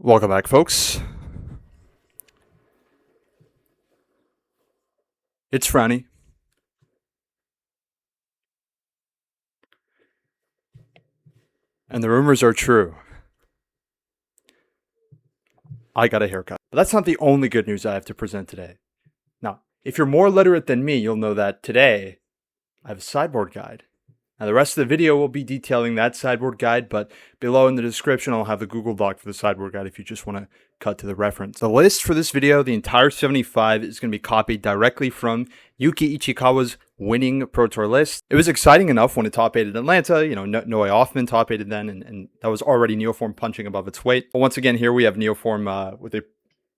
Welcome back, folks. It's Franny. And the rumors are true. I got a haircut. But that's not the only good news I have to present today. Now, if you're more literate than me, you'll know that today I have a sideboard guide. Now, the rest of the video will be detailing that sideboard guide, but below in the description, I'll have the Google Doc for the sideboard guide if you just want to cut to the reference. The list for this video, the entire 75, is going to be copied directly from Yuki Ichikawa's winning Pro Tour list. It was exciting enough when it top 8 at Atlanta. You know, Noe Offman top 8 then, and that was already Neoform punching above its weight. But once again, here we have Neoform with a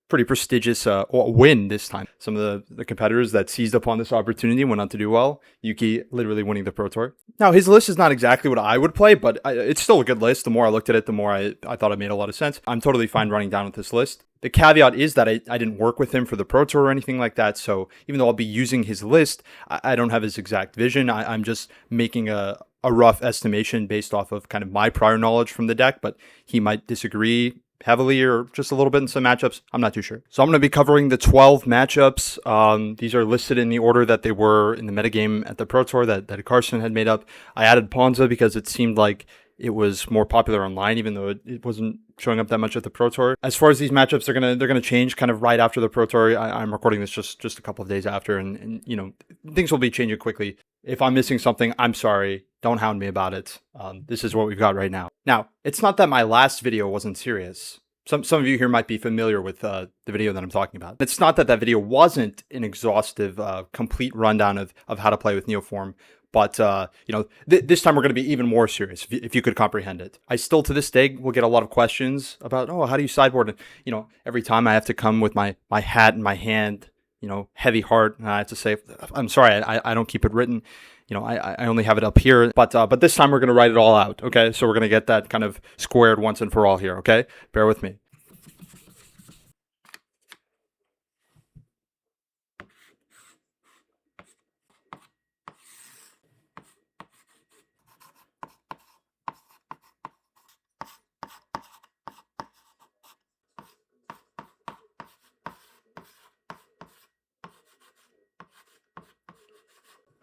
pretty prestigious win this time. Some of the competitors that seized upon this opportunity went on to do well. Yuki literally winning the Pro Tour. Now, his list is not exactly what I would play, but it's still a good list. The more I looked at it, the more I thought it made a lot of sense. I'm totally fine running down with this list. The caveat is that I didn't work with him for the Pro Tour or anything like that, so even though I'll be using his list, I don't have his exact vision. I'm just making a rough estimation based off of kind of my prior knowledge from the deck, but he might disagree heavily or just a little bit in some matchups. I'm not too sure. So I'm going to be covering the 12 matchups. These are listed in the order that they were in the metagame at the Pro Tour that Carson had made up. I added Ponza because it seemed like it was more popular online, even though it wasn't showing up that much at the Pro Tour. As far as these matchups, they're gonna change kind of right after the Pro Tour. I'm recording this just a couple of days after, and you know, things will be changing quickly. If I'm missing something, I'm sorry. Don't hound me about it. This is what we've got right now. Now, it's not that my last video wasn't serious. Some of you here might be familiar with the video that I'm talking about. It's not that video wasn't an exhaustive, complete rundown of how to play with Neoform. But, you know, this time we're going to be even more serious, if you could comprehend it. I still, to this day, will get a lot of questions about, oh, how do you sideboard? And, you know, every time I have to come with my hat in my hand, you know, heavy heart, and I have to say, I'm sorry, I don't keep it written. You know, I only have it up here. But this time we're going to write it all out, okay? So we're going to get that kind of squared once and for all here, okay? Bear with me.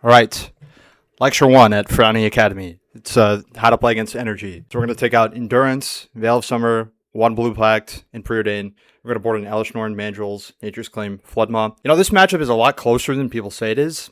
All right, Lecture 1 at Franny Academy. It's how to play against energy. So we're going to take out Endurance, Veil of Summer, 1 Blue Pact, and Preordain. We're going to board an Elishnorn, Mandrills, Nature's Claim, Floodmaw. You know, this matchup is a lot closer than people say it is.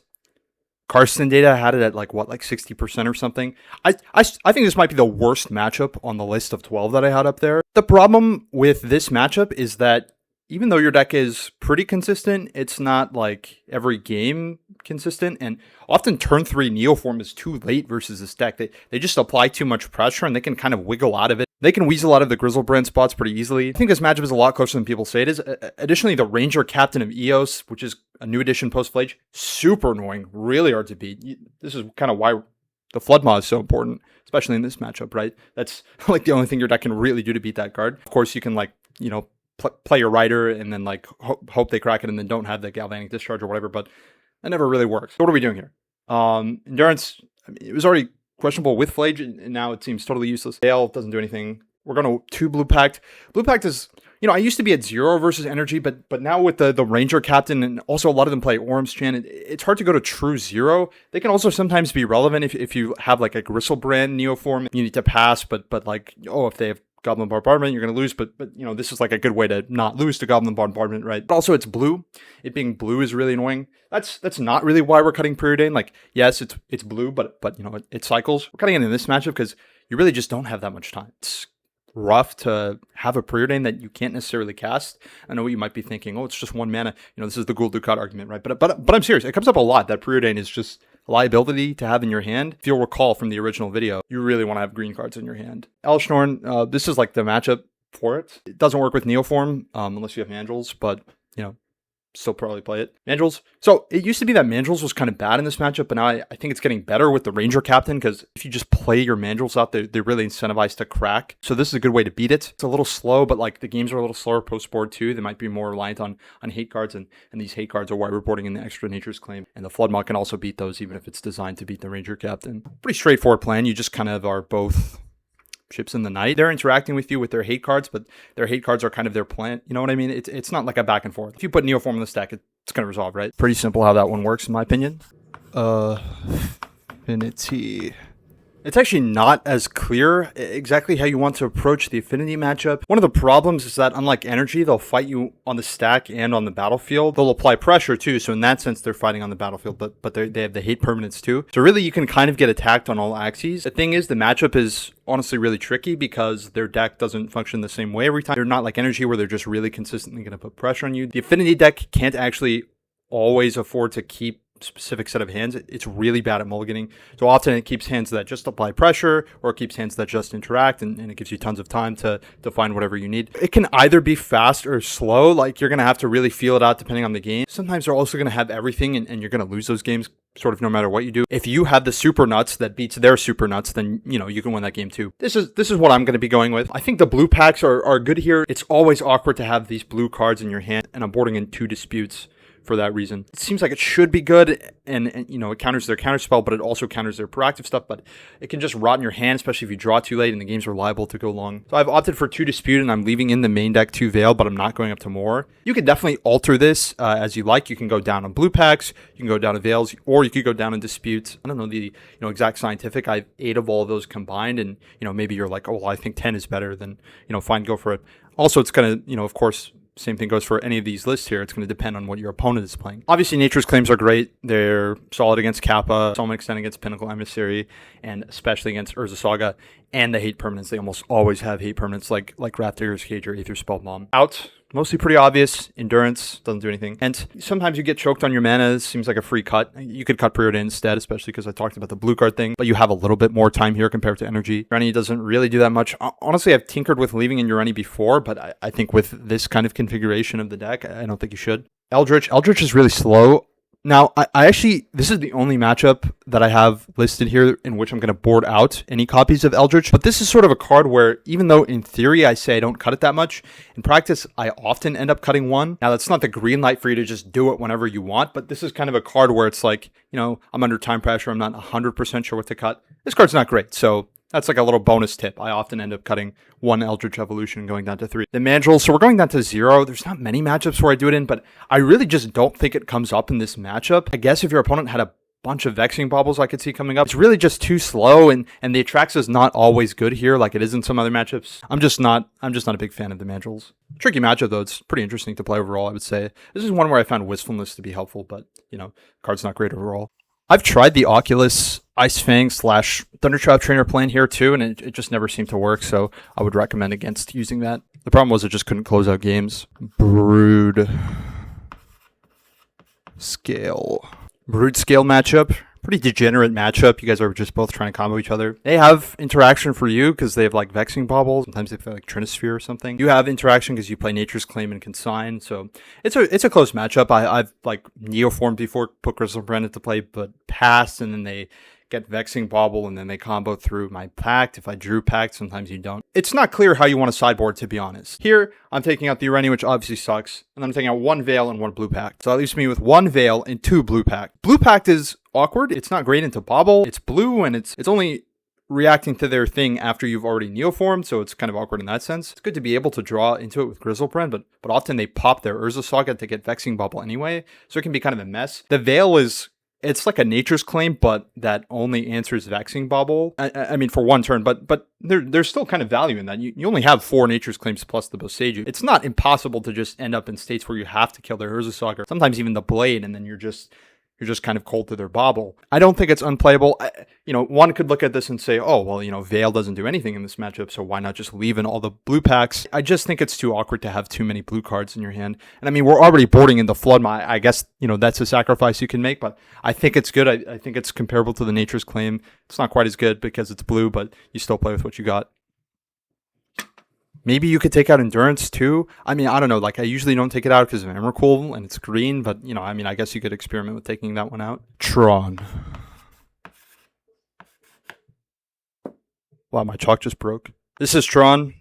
Carson data had it at like 60% or something. I think this might be the worst matchup on the list of 12 that I had up there. The problem with this matchup is that even though your deck is pretty consistent, it's not like every game consistent, and often turn 3 Neoform is too late versus this deck. They just apply too much pressure and they can kind of wiggle out of it. They can weasel out of the Grizzlebrand spots pretty easily. I think this matchup is a lot closer than people say it is. Additionally, the Ranger Captain of Eos, which is a new addition post-Flage, super annoying, really hard to beat. This is kind of why the Floodmaw is so important, especially in this matchup, right? That's like the only thing your deck can really do to beat that card. Of course, you can like, you know, play your Rider and then like hope they crack it and then don't have the Galvanic Discharge or whatever, but that never really works. So what are we doing here? Endurance, I mean, it was already questionable with Flage, and now it seems totally useless. Veil doesn't do anything. We're going to 2 Blue Pact. Blue Pact is, you know, I used to be at 0 versus energy, but now with the Ranger Captain, and also a lot of them play Orm's Chant, it's hard to go to true 0. They can also sometimes be relevant if you have like a Gristlebrand Neoform. You need to pass, but like, oh, if they have Goblin Bombardment, you're going to lose, but you know, this is like a good way to not lose to Goblin Bombardment, right? But also it's blue. It being blue is really annoying. That's not really why we're cutting Preordain. Like, yes, it's blue, but you know, it cycles. We're cutting it in this matchup because you really just don't have that much time. It's rough to have a Preordain that you can't necessarily cast. I know what you might be thinking, oh, it's just 1 mana. You know, this is the Ghoul Dukat argument, right? But I'm serious. It comes up a lot that Preordain is just a liability to have in your hand. If you'll recall from the original video, you really want to have green cards in your hand. Elishnorn, this is like the matchup for it. It doesn't work with Neoform unless you have Mandrills, but you know, still probably play it. Mandrills. So it used to be that Mandrills was kind of bad in this matchup, but now I think it's getting better with the Ranger Captain, because if you just play your Mandrills out, they're really incentivized to crack. So this is a good way to beat it. It's a little slow, but like the games are a little slower post-board too. They might be more reliant on hate cards, and these hate cards are why we're boarding in the extra Nature's Claim. And the Floodmaw can also beat those, even if it's designed to beat the Ranger Captain. Pretty straightforward plan. You just kind of are both ships in the night. They're interacting with you with their hate cards, but their hate cards are kind of their plant. You know what I mean? It's not like a back and forth. If you put Neoform in the stack, it's going to resolve, right? Pretty simple how that one works, in my opinion. Affinity. It's actually not as clear exactly how you want to approach the Affinity matchup. One of the problems is that unlike Energy, they'll fight you on the stack and on the battlefield. They'll apply pressure too, so in that sense, they're fighting on the battlefield, but they have the hate permanents too. So really, you can kind of get attacked on all axes. The thing is, the matchup is honestly really tricky because their deck doesn't function the same way every time. They're not like Energy where they're just really consistently going to put pressure on you. The Affinity deck can't actually always afford to keep specific set of hands. It's really bad at mulliganing. So often it keeps hands that just apply pressure, or it keeps hands that just interact, and it gives you tons of time to find whatever you need. It can either be fast or slow. Like, you're going to have to really feel it out depending on the game. Sometimes they're also going to have everything, and you're going to lose those games sort of no matter what you do. If you have the super nuts that beats their super nuts, then, you know, you can win that game too. This is what I'm going to be going with. I think the blue packs are good here. It's always awkward to have these blue cards in your hand, and I'm boarding in 2 disputes for that reason. It seems like it should be good, and you know, it counters their counterspell, but it also counters their proactive stuff, but it can just rot in your hand, especially if you draw too late and the games are liable to go long. So I've opted for 2 dispute, and I'm leaving in the main deck 2 veil, but I'm not going up to more. You can definitely alter this as you like. You can go down on blue packs, you can go down to veils, or you could go down in disputes. I don't know the exact scientific. I have 8 of all of those combined, and maybe you're like, oh, well, I think 10 is better, then fine, go for it. Also, it's gonna, of course, same thing goes for any of these lists here. It's going to depend on what your opponent is playing. Obviously, Nature's Claims are great. They're solid against Kappa, to some extent against Pinnacle Emissary, and especially against Urza Saga. And the hate permanents. They almost always have hate permanents like Wrath Digger's Cage or Aether Spell Bomb. Out. Mostly pretty obvious. Endurance doesn't do anything. And sometimes you get choked on your mana. It seems like a free cut. You could cut Preordain instead, especially because I talked about the blue card thing. But you have a little bit more time here compared to Energy. Urani doesn't really do that much. Honestly, I've tinkered with leaving in Urani before, but I think with this kind of configuration of the deck, I don't think you should. Eldritch is really slow. Now, I actually, this is the only matchup that I have listed here in which I'm going to board out any copies of Eldritch. But this is sort of a card where, even though in theory I say I don't cut it that much, in practice I often end up cutting one. Now, that's not the green light for you to just do it whenever you want, but this is kind of a card where it's like, I'm under time pressure, I'm not 100% sure what to cut. This card's not great, so that's like a little bonus tip. I often end up cutting 1 Eldritch Evolution and going down to 3. The Mandrels, so we're going down to 0. There's not many matchups where I do it in, but I really just don't think it comes up in this matchup. I guess if your opponent had a bunch of Vexing Baubles I could see coming up, it's really just too slow, and the Atraxa is not always good here like it is in some other matchups. I'm just not a big fan of the Mandrels. Tricky matchup though. It's pretty interesting to play overall, I would say. This is one where I found Wistfulness to be helpful, but card's not great overall. I've tried the Oculus Ice Fang / Thundertrap Trainer plan here too, and it just never seemed to work, so I would recommend against using that. The problem was it just couldn't close out games. Brood Scale matchup. Pretty degenerate matchup. You guys are just both trying to combo each other. They have interaction for you because they have like Vexing Baubles. Sometimes they play like Trinisphere or something. You have interaction because you play Nature's Claim and Consign. So it's a close matchup. I've like Neoformed before, put Griselbrand into play, but passed, and then they get Vexing Bauble, and then they combo through my Pact. If I drew Pact, sometimes you don't. It's not clear how you want to sideboard, to be honest. Here, I'm taking out the Urani, which obviously sucks, and I'm taking out 1 Veil and 1 Blue Pact. So that leaves me with 1 Veil and 2 Blue Pact. Blue Pact is awkward. It's not great into Bauble. It's blue, and it's only reacting to their thing after you've already Neoformed, so it's kind of awkward in that sense. It's good to be able to draw into it with Griselbrand, but often they pop their Urza Saga to get Vexing Bauble anyway, so it can be kind of a mess. The Veil it's like a Nature's Claim, but that only answers Vexing Bauble. I mean, for 1 turn, but there's still kind of value in that. You only have 4 Nature's Claims plus the Boseiju. It's not impossible to just end up in states where you have to kill their Urza Saga, sometimes even the Blade, and then you're just kind of cold to their Bauble. I don't think it's unplayable. One could look at this and say, oh, well, Veil doesn't do anything in this matchup, so why not just leave in all the blue packs? I just think it's too awkward to have too many blue cards in your hand. And I mean, we're already boarding in the Flood. I guess, that's a sacrifice you can make, but I think it's good. I think it's comparable to the Nature's Claim. It's not quite as good because it's blue, but you still play with what you got. Maybe you could take out Endurance too. I mean, I don't know. Like, I usually don't take it out because of Emrakul and it's green, but, I guess you could experiment with taking that one out. Tron. Wow, my chalk just broke. This is Tron.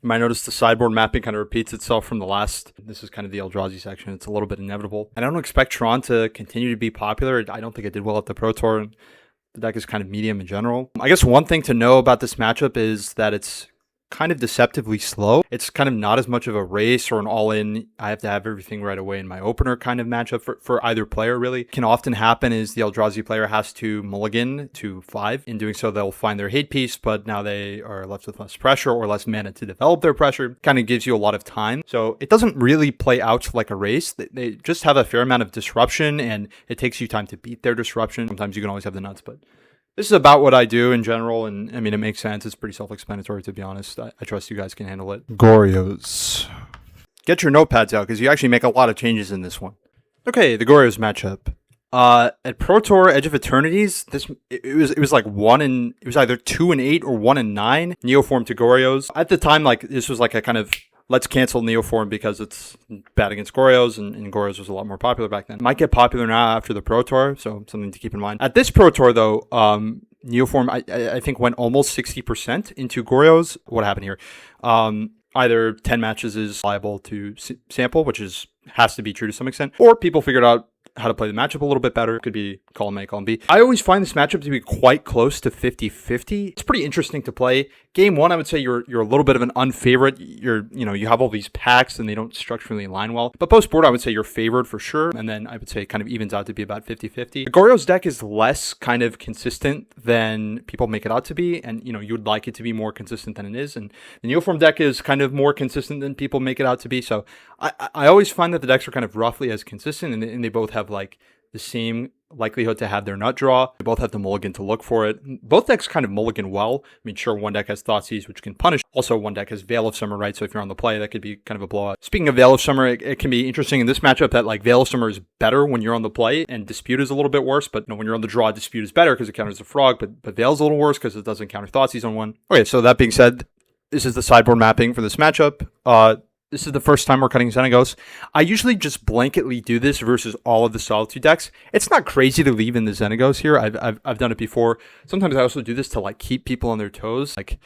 You might notice the sideboard mapping kind of repeats itself from the last. This is kind of the Eldrazi section. It's a little bit inevitable. I don't expect Tron to continue to be popular. I don't think it did well at the Pro Tour. The deck is kind of medium in general. I guess one thing to know about this matchup is that it's kind of deceptively slow. It's kind of not as much of a race or an all-in, I have to have everything right away in my opener kind of matchup for either player, really. Can often happen is the Eldrazi player has to mulligan to 5. In doing so, they'll find their hate piece, but now they are left with less pressure or less mana to develop their pressure. Kind of gives you a lot of time. So it doesn't really play out like a race. They just have a fair amount of disruption, and it takes you time to beat their disruption. Sometimes you can always have the nuts, but this is about what I do in general, and I mean, it makes sense. It's pretty self-explanatory, to be honest. I trust you guys can handle it. Goryos. Get your notepads out, because you actually make a lot of changes in this one. Okay, the Goryos matchup. At Pro Tour Edge of Eternities, it was like it was either 2 and 8 or 1 and 9. Neoform to Goryos. At the time, like this was like a kind of let's cancel Neoform because it's bad against Goryos, and Goryos was a lot more popular back then. Might get popular now after the Pro Tour, so something to keep in mind. At this Pro Tour, though, Neoform, I think, went almost 60% into Goryos. What happened here? Either 10 matches is liable to sample, which has to be true to some extent, or people figured out how to play the matchup a little bit better. It could be column A, column B. I always find this matchup to be quite close to 50-50. It's pretty interesting to play. Game 1, I would say you're a little bit of an unfavorite. You have all these packs and they don't structurally align well. But post-board, I would say you're favored for sure. And then I would say it kind of evens out to be about 50-50. The Goryo's deck is less kind of consistent than people make it out to be. And, you'd like it to be more consistent than it is. And the Neoform deck is kind of more consistent than people make it out to be. So I always find that the decks are kind of roughly as consistent, and they both have like the same likelihood to have their nut draw. They both have the mulligan to look for it. Both decks kind of mulligan well. I mean, sure, one deck has Thoughtseize, which can punish. Also, one deck has Veil of Summer, right? So if you're on the play, that could be kind of a blowout. Speaking of Veil of Summer, it can be interesting in this matchup that like Veil of Summer is better when you're on the play, and Dispute is a little bit worse. But when you're on the draw, Dispute is better because it counters the Frog, but Veil's a little worse because it doesn't counter Thoughtseize on one. Okay, so that being said, this is the sideboard mapping for this matchup. This is the first time we're cutting Xenagos. I usually just blanketly do this versus all of the Solitude decks. It's not crazy to leave in the Xenagos here. I've done it before. Sometimes I also do this to like keep people on their toes. Like,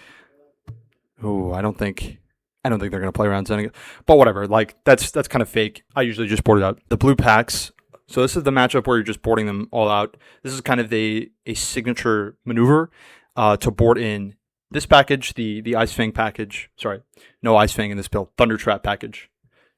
I don't think they're gonna play around Xenagos. But whatever. Like that's kind of fake. I usually just board it out. The blue packs. So this is the matchup where you're just boarding them all out. This is kind of a signature maneuver to board in this package, the Ice Fang package. Sorry, no Ice Fang in this build. Thunder Trap package.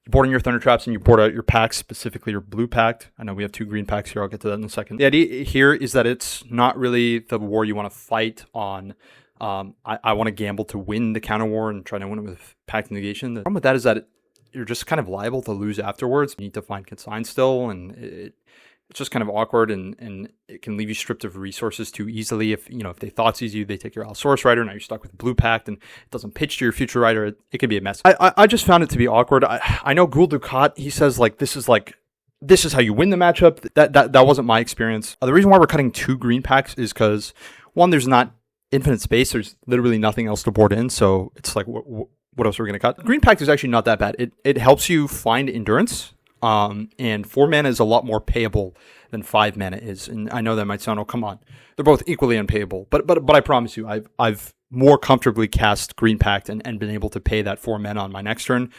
You're boarding your Thunder Traps and you board out your packs, specifically your blue packed. I know we have 2 green packs here. I'll get to that in a second. The idea here is that it's not really the war you want to fight on. I want to gamble to win the counter war and try to win it with pact negation. The problem with that is that you're just kind of liable to lose afterwards. You need to find consign still, and it's just kind of awkward, and it can leave you stripped of resources too easily. If they Thoughtseize you, they take your Allosaurus Rider, now you're stuck with blue pact, and it doesn't pitch to your future Rider. It can be a mess. I just found it to be awkward. I know Ghoul Dukat, he says this is how you win the matchup. That wasn't my experience. The reason why we're cutting 2 green packs is because, one, there's not infinite space. There's literally nothing else to board in, so it's like, what else are we going to cut? Green pact is actually not that bad. It helps you find endurance. And 4 mana is a lot more payable than 5 mana is. And I know that might sound, oh, come on. They're both equally unpayable. But I promise you, I've more comfortably cast Green Pact and been able to pay that 4 mana on my next turn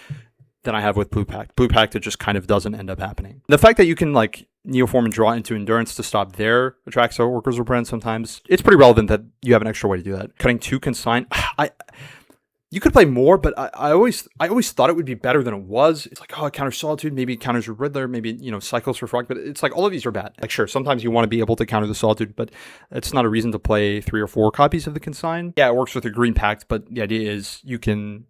than I have with Blue Pact. Blue Pact, it just kind of doesn't end up happening. The fact that you can Neoform and draw into Endurance to stop their Atraxa Workers or Brand sometimes, it's pretty relevant that you have an extra way to do that. Cutting 2 Consign, you could play more, but I always thought it would be better than it was. It's like, it counters Solitude, maybe it counters your Riddler, maybe, cycles for Frog, but it's like all of these are bad. Like, sure, sometimes you want to be able to counter the Solitude, but it's not a reason to play 3 or 4 copies of the Consign. Yeah, it works with your Green Pact, but the idea is you can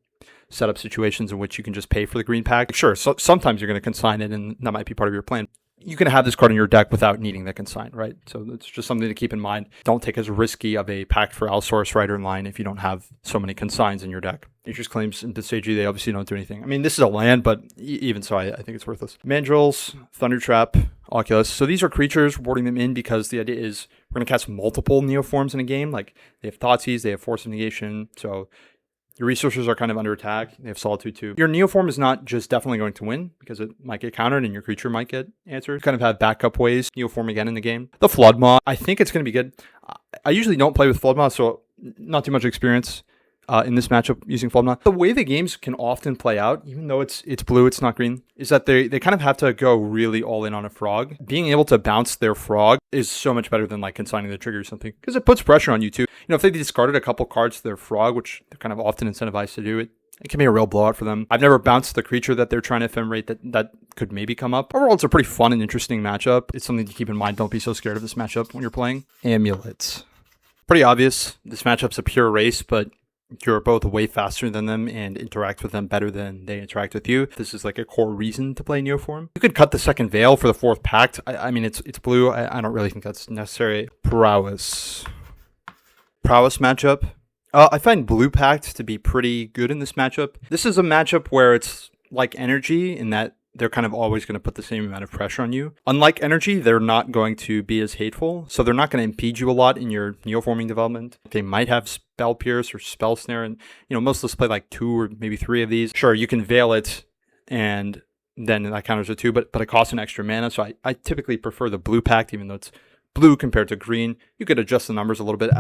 set up situations in which you can just pay for the Green Pact. Sure, so sometimes you're going to consign it, and that might be part of your plan. You can have this card in your deck without needing the consign, right? So it's just something to keep in mind. Don't take as risky of a pact for Allosaurus Rider in line if you don't have so many consigns in your deck. Nature's Claims and Besage, they obviously don't do anything. I mean, this is a land, but even so, I think it's worthless. Mandrills, Thunder Trap, Oculus. So these are creatures, we're boarding them in because the idea is we're going to cast multiple Neoforms in a game. Like, they have Thoughtseize, they have Force of Negation, so your resources are kind of under attack. They have Solitude too. Your Neoform is not just definitely going to win because it might get countered and your creature might get answered. You kind of have backup ways Neoform again in the game. The Flood Maw, I think it's going to be good. I usually don't play with Flood Maw, so not too much experience. in this matchup using Fulmina. The way the games can often play out, even though it's blue, it's not green, is that they kind of have to go really all in on a frog. Being able to bounce their frog is so much better than like consigning the trigger or something, because it puts pressure on you too. If they discarded a couple cards to their frog, which they're kind of often incentivized to do, it can be a real blowout for them. I've never bounced the creature that they're trying to ephemerate that could maybe come up. Overall, it's a pretty fun and interesting matchup. It's something to keep in mind. Don't be so scared of this matchup when you're playing. Amulet. Pretty obvious. This matchup's a pure race, but you're both way faster than them and interact with them better than they interact with you. This is like a core reason to play Neoform. You could cut the second Veil for the fourth Pact. I mean, it's blue. I don't really think that's necessary. Prowess matchup. I find blue Pact to be pretty good in this matchup. This is a matchup where it's like energy in that they're kind of always going to put the same amount of pressure on you. Unlike energy, they're not going to be as hateful, so they're not going to impede you a lot in your neoforming development. They might have Spell Pierce or Spell Snare, and most of us play like 2 or maybe 3 of these. Sure, you can Veil it, and then that counters a 2, but it costs an extra mana, so I typically prefer the blue Pact, even though it's blue compared to green. You could adjust the numbers a little bit.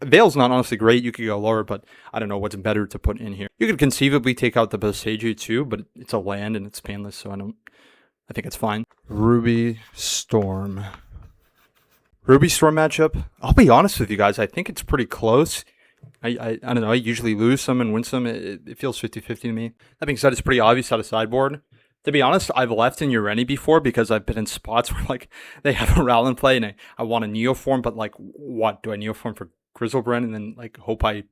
Veil's not honestly great. You could go lower, but I don't know what's better to put in here. You could conceivably take out the Boseiju too, but it's a land and it's painless, so I think it's fine. Ruby Storm matchup. I'll be honest with you guys. I think it's pretty close. I don't know. I usually lose some and win some. It feels 50-50 to me. That being said, it's pretty obvious out of sideboard. To be honest, I've left in Ureni before because I've been in spots where like they have a Rowland play and I want a Neoform, but like what? Do I Neoform for Grizzlebrand and then like hope I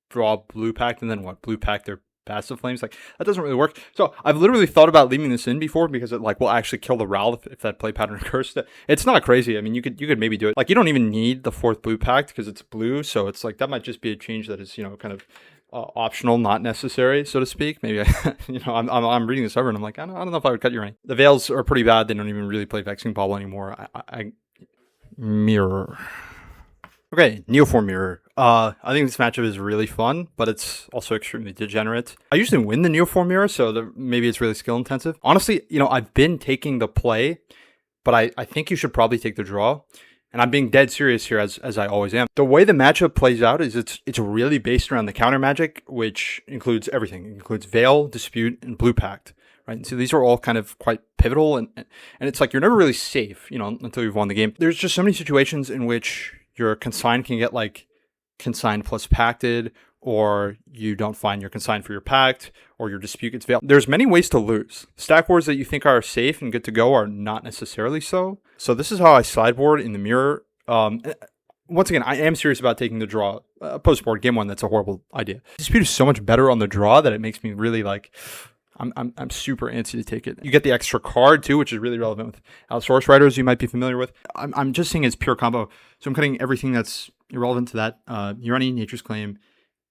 draw Blue Pact and then what? Blue Pact their passive flames? Like that doesn't really work. So I've literally thought about leaving this in before because it like will actually kill the Ral if that play pattern occurs. It's not crazy. I mean, you could maybe do it. Like you don't even need the 4th Blue Pact because it's blue, so it's like that might just be a change that is kind of optional, not necessary, so to speak. Maybe I'm reading this over and I'm like, I don't know if I would cut Ureni. The Veils are pretty bad. They don't even really play Vexing Bauble anymore. Mirror. Okay, Neoform Mirror. I think this matchup is really fun, but it's also extremely degenerate. I usually win the Neoform Mirror, so maybe it's really skill intensive. Honestly, I've been taking the play, but I think you should probably take the draw. And I'm being dead serious here, as I always am. The way the matchup plays out is it's really based around the counter magic, which includes everything. It includes Veil, Dispute, and Blue Pact, right? And so these are all kind of quite pivotal, and it's like you're never really safe, until you've won the game. There's just so many situations in which your consign can get like consigned plus pacted, or you don't find your consign for your pact, or your dispute gets veiled. There's many ways to lose. Stack wars that you think are safe and good to go are not necessarily so. So this is how I sideboard in the mirror. Once again, I am serious about taking the draw. Post-board, game 1, that's a horrible idea. Dispute is so much better on the draw that it makes me really like... I'm super antsy to take it. You get the extra card too, which is really relevant with Allosaurus Riders you might be familiar with. I'm just saying it's pure combo. So I'm cutting everything that's irrelevant to that. Ureni, Nature's Claim,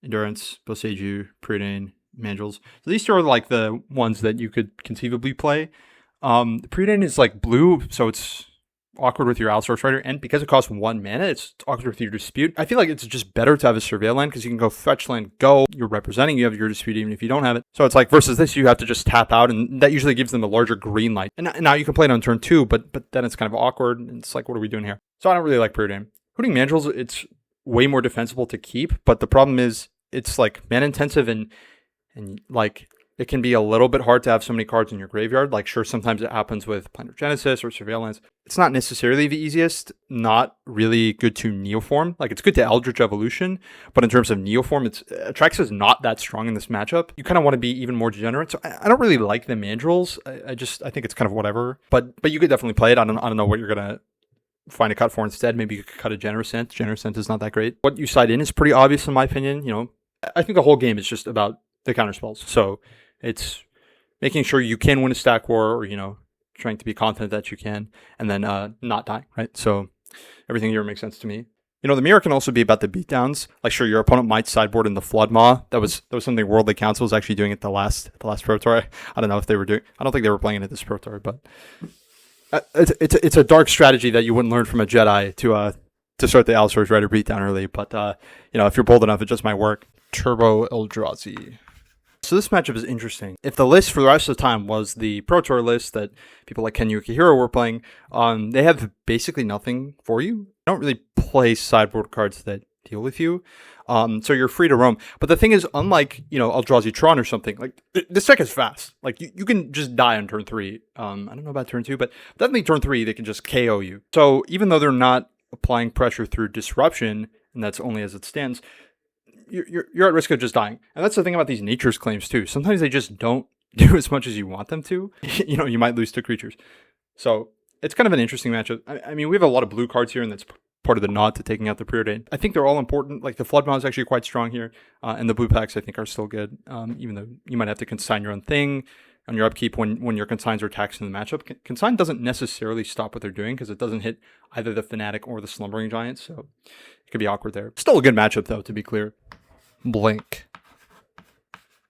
Endurance, Boseiju, Preordain, Mandrels. So these two are like the ones that you could conceivably play. Preordain is like blue, so it's awkward with your Allosaurus Rider, and because it costs 1 mana, it's awkward with your Dispute. I feel like it's just better to have a Surveil land because you can go fetch land, you're representing, you have your Dispute even if you don't have it. So it's like versus this, you have to just tap out, and that usually gives them a larger green light. And now you can play it on turn 2, but then it's kind of awkward, and it's like, what are we doing here? So I don't really like Preordain. Hooting Mandrels, it's way more defensible to keep, but the problem is it's like mana intensive and like it can be a little bit hard to have so many cards in your graveyard. Like, sure, sometimes it happens with Planar Genesis or Surveillance. It's not necessarily the easiest, not really good to Neoform. Like, it's good to Eldritch Evolution, but in terms of Neoform, Atraxa is not that strong in this matchup. You kind of want to be even more degenerate. So I don't really like the Mandrels. I think it's kind of whatever. But you could definitely play it. I don't know what you're going to find a cut for instead. Maybe you could cut a Generous Scent. Generous Scent is not that great. What you side in is pretty obvious in my opinion. I think the whole game is just about the counter spells. So it's making sure you can win a stack war, or trying to be confident that you can, and then not dying, right? So everything here makes sense to me. The mirror can also be about the beatdowns. Like, sure, your opponent might sideboard in the Flood Maw. That was something Worldly Council was actually doing at the last Pro Tour. I don't know if they were doing. I don't think they were playing it at this Pro Tour, but it's a dark strategy that you wouldn't learn from a Jedi to start the Allosaurus Rider beatdown early. But if you're bold enough, it just might work. Turbo Eldrazi. So this matchup is interesting. If the list for the rest of the time was the Pro Tour list that people like Ken Yukihiro were playing, they have basically nothing for you. They don't really play sideboard cards that deal with you. So you're free to roam. But the thing is, unlike, Eldrazi Tron or something, like, this deck is fast. Like, you can just die on turn 3. I don't know about turn 2, but definitely turn 3, they can just KO you. So even though they're not applying pressure through disruption, and that's only as it stands, you're at risk of just dying. And that's the thing about these Nature's Claims, too. Sometimes they just don't do as much as you want them to. You might lose 2 creatures. So it's kind of an interesting matchup. I mean, we have a lot of blue cards here, and that's part of the nod to taking out the Preordain. I think they're all important. Like, the Flood Maw is actually quite strong here, and the blue packs I think are still good, even though you might have to consign your own thing on your upkeep when your consigns are taxed in the matchup. Consign doesn't necessarily stop what they're doing because it doesn't hit either the Fanatic or the Slumbering Giant, so it could be awkward there. Still a good matchup, though, to be clear. Blink.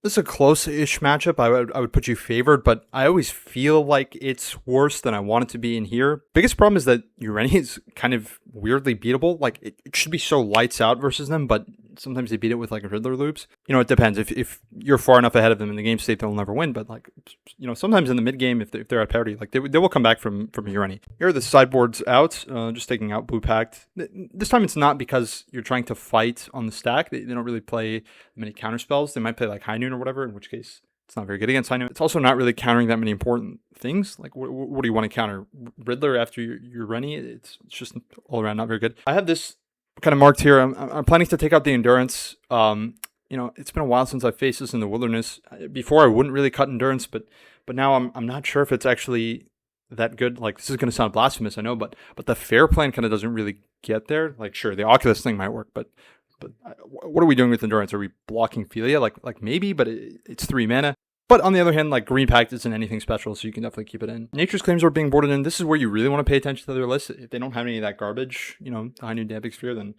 This is a close-ish matchup. I would put you favored, but I always feel like it's worse than I want it to be in here. Biggest problem is that Ureni is kind of weirdly beatable. Like, it should be so lights out versus them, but sometimes they beat it with, like, Riddler loops. It depends. If you're far enough ahead of them in the game state, they'll never win. But, like, sometimes in the mid-game, if they're at parity, like, they will come back from Ureni. Here are the sideboards out, just taking out Blue Pact. This time it's not because you're trying to fight on the stack. They don't really play many counterspells. They might play, like, High Noon or whatever, in which case it's not very good against High Noon. It's also not really countering that many important things. Like, what do you want to counter? Riddler after your Ureni? It's just all around not very good. I have this kind of marked here. I'm planning to take out the Endurance. It's been a while since I've faced this in the Wilderness. Before I wouldn't really cut Endurance, but now I'm not sure if it's actually that good. Like, this is going to sound blasphemous, I know, but the fair plan kind of doesn't really get there. Like, sure, the Oculus thing might work, but what are we doing with Endurance? Are we blocking Philia? Like maybe, but it's 3 mana. But on the other hand, like, Green Pact isn't anything special, so you can definitely keep it in. Nature's Claims are being boarded in. This is where you really want to pay attention to their list. If they don't have any of that garbage, High Noon Damping Sphere, then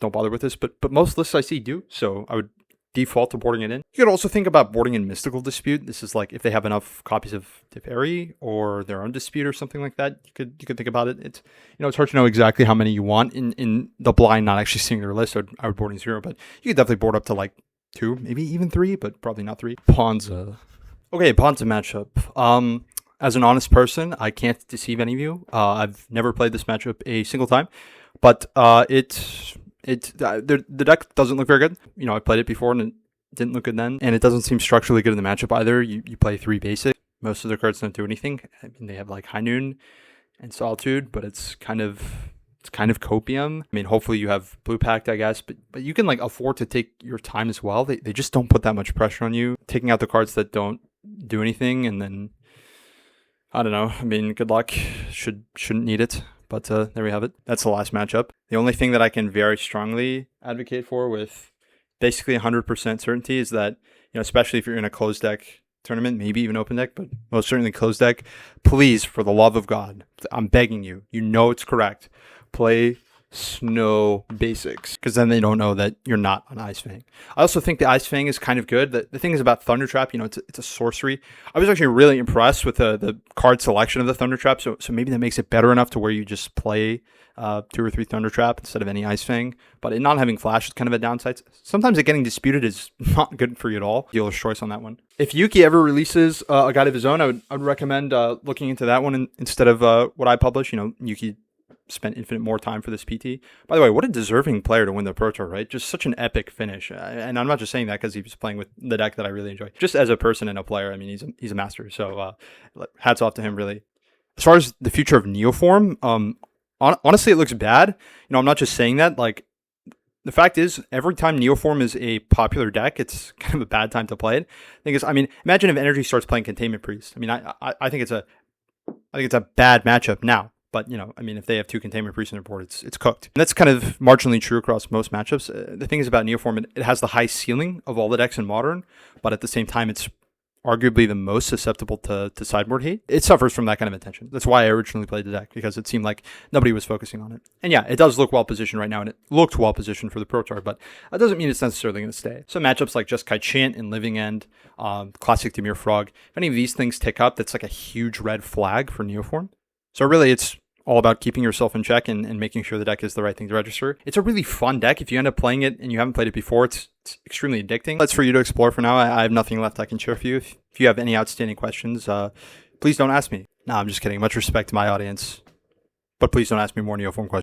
don't bother with this. But most lists I see do, so I would default to boarding it in. You could also think about boarding in Mystical Dispute. This is like if they have enough copies of Teferi or their own Dispute or something like that. You could think about it. It's it's hard to know exactly how many you want in the blind, not actually seeing their list. I would board in 0, but you could definitely board up to like 2, maybe even 3, but probably not 3. Ponza. Okay, Ponza matchup. As an honest person, I can't deceive any of you. I've never played this matchup a single time, but the deck doesn't look very good. I played it before and it didn't look good then, and it doesn't seem structurally good in the matchup either. You play 3 basic. Most of their cards don't do anything. I mean, they have like High Noon and Solitude, but it's kind of copium. I mean, hopefully you have Blue Pact, I guess, but you can like afford to take your time as well. They just don't put that much pressure on you. Taking out the cards that don't do anything, and then I don't know. I mean, good luck. Shouldn't need it. But there we have it. That's the last matchup. The only thing that I can very strongly advocate for with basically 100% certainty is that, especially if you're in a closed deck tournament, maybe even open deck, but most certainly closed deck, please, for the love of God, I'm begging you, it's correct, play Snow Basics, because then they don't know that you're not on Ice Fang. I also think the Ice Fang is kind of good. The thing is about Thunder Trap, it's a sorcery. I was actually really impressed with the card selection of the Thunder Trap, so maybe that makes it better enough to where you just play 2 or 3 Thunder Trap instead of any Ice Fang. But it not having Flash is kind of a downside. Sometimes it getting disputed is not good for you at all. Dealer's choice on that one. If Yuki ever releases a guide of his own, I would recommend looking into that one instead of what I publish. Yuki spent infinite more time for this PT. By the way, what a deserving player to win the Pro Tour, right? Just such an epic finish. And I'm not just saying that because he was playing with the deck that I really enjoy. Just as a person and a player, I mean, he's a master. So hats off to him, really. As far as the future of Neoform, honestly, it looks bad. I'm not just saying that. Like, the fact is, every time Neoform is a popular deck, it's kind of a bad time to play it. Imagine if Energy starts playing Containment Priest. I mean, I think it's a bad matchup now. But, if they have 2 Containment Priests on their board, it's cooked. And that's kind of marginally true across most matchups. The thing is about Neoform, it has the high ceiling of all the decks in Modern, but at the same time, it's arguably the most susceptible to sideboard hate. It suffers from that kind of attention. That's why I originally played the deck, because it seemed like nobody was focusing on it. And yeah, it does look well-positioned right now, and it looked well-positioned for the Pro Tour, but that doesn't mean it's necessarily going to stay. So matchups like Just Chant and Living End, Classic Dimir Frog, if any of these things tick up, that's like a huge red flag for Neoform. So really, it's all about keeping yourself in check and making sure the deck is the right thing to register. It's a really fun deck. If you end up playing it and you haven't played it before, it's extremely addicting. That's for you to explore for now. I have nothing left I can share for you. If you have any outstanding questions, please don't ask me. No, I'm just kidding. Much respect to my audience, but please don't ask me more Neoform questions.